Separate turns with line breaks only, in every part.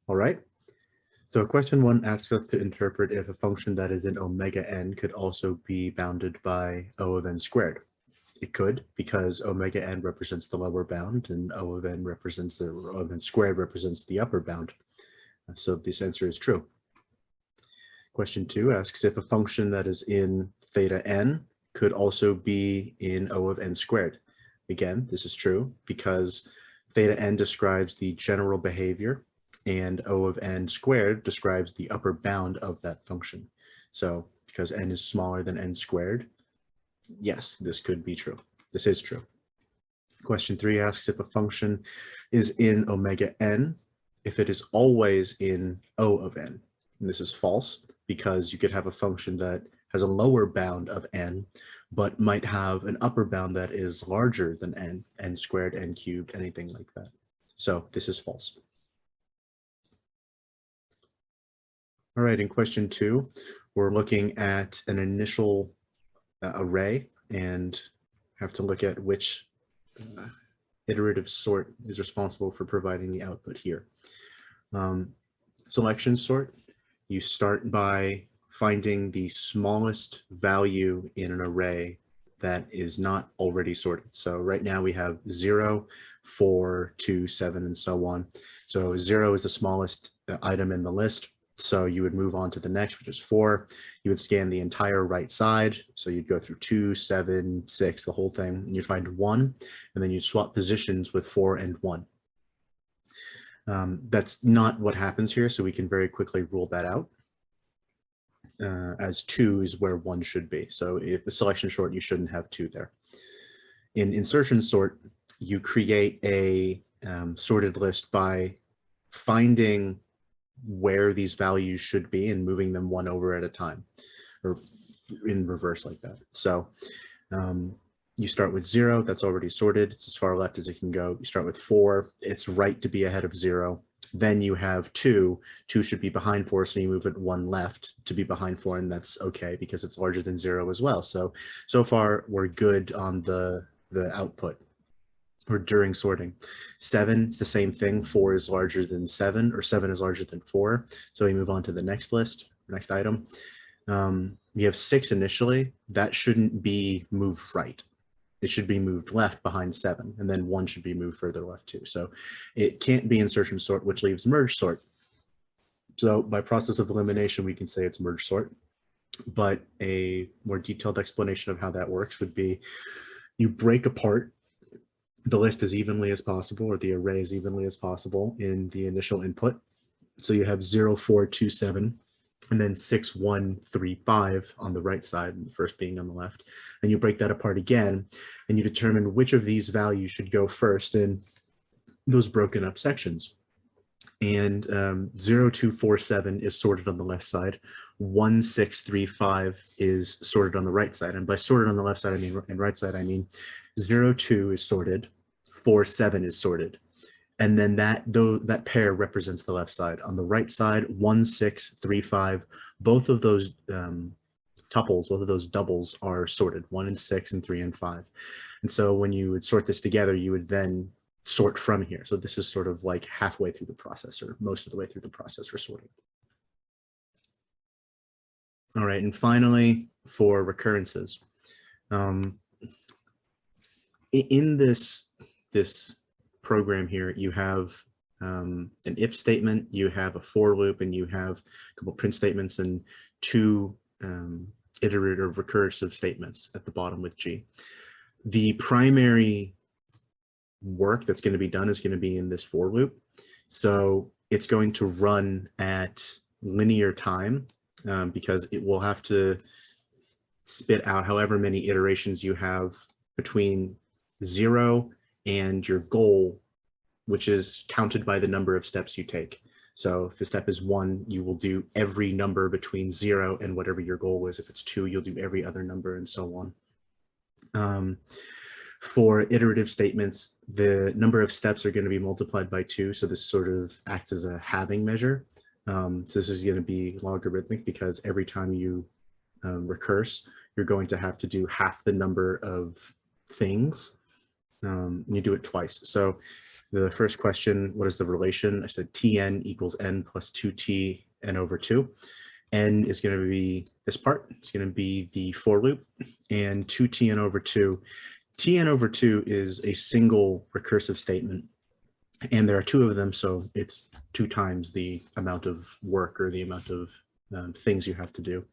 All right. So question 1 asks us to interpret if a function that is in omega n could also be bounded by O of n squared. It could, because omega n represents the lower bound and O of n represents O of n squared represents the upper bound. So this answer is true. Question 2 asks if a function that is in theta n could also be in O of n squared. Again, this is true because theta n describes the general behavior and O of n squared describes the upper bound of that function. So because n is smaller than n squared, yes, this could be true. This is true. Question 3 asks if a function is in omega n, if it is always in O of n. And this is false because you could have a function that has a lower bound of n, but might have an upper bound that is larger than n squared, n cubed, anything like that. So this is false. All right, in question 2, we're looking at an initial array and have to look at which iterative sort is responsible for providing the output here. Selection sort, you start by finding the smallest value in an array that is not already sorted. So right now we have 0, 4, 2, 7, and so on. So 0 is the smallest item in the list. So you would move on to the next, which is 4. You would scan the entire right side. So you'd go through 2, 7, 6, the whole thing, and you'd find 1, and then you'd swap positions with 4 and 1. That's not what happens here, so we can very quickly rule that out. As 2 is where 1 should be. So if the selection sort, you shouldn't have 2 there. In insertion sort, you create a sorted list by finding where these values should be and moving them one over at a time, or in reverse like that. So you start with 0, that's already sorted. It's as far left as it can go. You start with 4, it's right to be ahead of 0. Then you have 2 should be behind 4, so you move it 1 left to be behind 4, and that's okay because it's larger than 0 as well. So far we're good on the output or during sorting. 7, it's the same thing. 4 is larger than 7, or 7 is larger than 4. So we move on to the next list, next item. We have 6 initially. That shouldn't be moved right. It should be moved left behind 7, and then 1 should be moved further left too. So it can't be insertion sort, which leaves merge sort. So by process of elimination, we can say it's merge sort. But a more detailed explanation of how that works would be you break apart the list as evenly as possible, or the array as evenly as possible in the initial input. So you have 0, 4, 2, 7, and then 6, 1, 3, 5 on the right side, and the first being on the left. And you break that apart again, and you determine which of these values should go first in those broken up sections. And 0, 2, 4, 7 is sorted on the left side. 1, 6, 3, 5 is sorted on the right side. And by sorted on the left side, I mean, and right side, I mean 0, 2 is sorted, 4, 7 is sorted. And then that pair represents the left side. On the right side, 1, 6, 3, 5, both of those tuples, both of those doubles are sorted, 1 and 6 and 3 and 5. And so when you would sort this together, you would then sort from here. So this is sort of like halfway through the process, or most of the way through the process for sorting. All right, and finally, for recurrences. In this program here, you have an if statement, you have a for loop, and you have a couple print statements and 2 iterative recursive statements at the bottom with G. The primary work that's going to be done is going to be in this for loop. So it's going to run at linear time because it will have to spit out however many iterations you have between 0 and your goal, which is counted by the number of steps you take. So if the step is 1, you will do every number between 0 and whatever your goal is. If it's 2, you'll do every other number, and so on. For iterative statements, the number of steps are going to be multiplied by 2. So this sort of acts as a halving measure. So this is going to be logarithmic because every time you recurse, you're going to have to do half the number of things. You do it twice. So The first question, what is the relation? I said Tn equals n plus 2t n over 2. N is going to be this part. It's going to be the for loop, and 2tn over 2. Tn over 2 is a single recursive statement, and there are two of them, so it's 2 times the amount of work or the amount of things you have to do.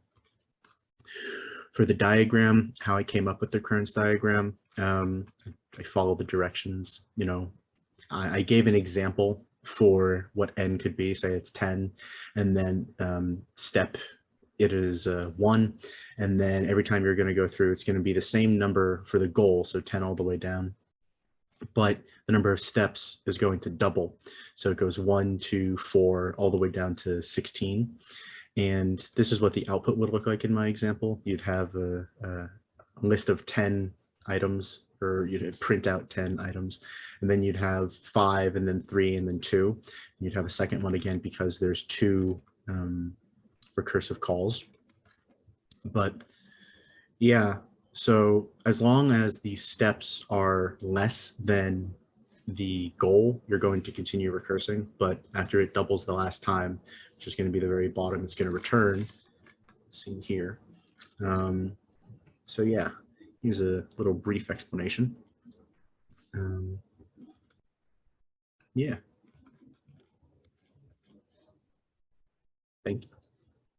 For the diagram, how I came up with the recurrence diagram, I follow the directions. You know, I gave an example for what n could be, say it's 10, and then step it is 1, and then every time you're going to go through, it's going to be the same number for the goal, so 10 all the way down, but the number of steps is going to double, so it goes 1, 2, 4 all the way down to 16. And this is what the output would look like in my example. You'd have a list of 10 items, or you'd print out 10 items, and then you'd have 5, and then 3, and then 2. And you'd have a second one again because there's 2 recursive calls. But yeah, so as long as the steps are less than the goal, you're going to continue recursing, but after it doubles the last time, which is going to be the very bottom, it's going to return, seen here. So yeah, here's a little brief explanation. Yeah. Thank you.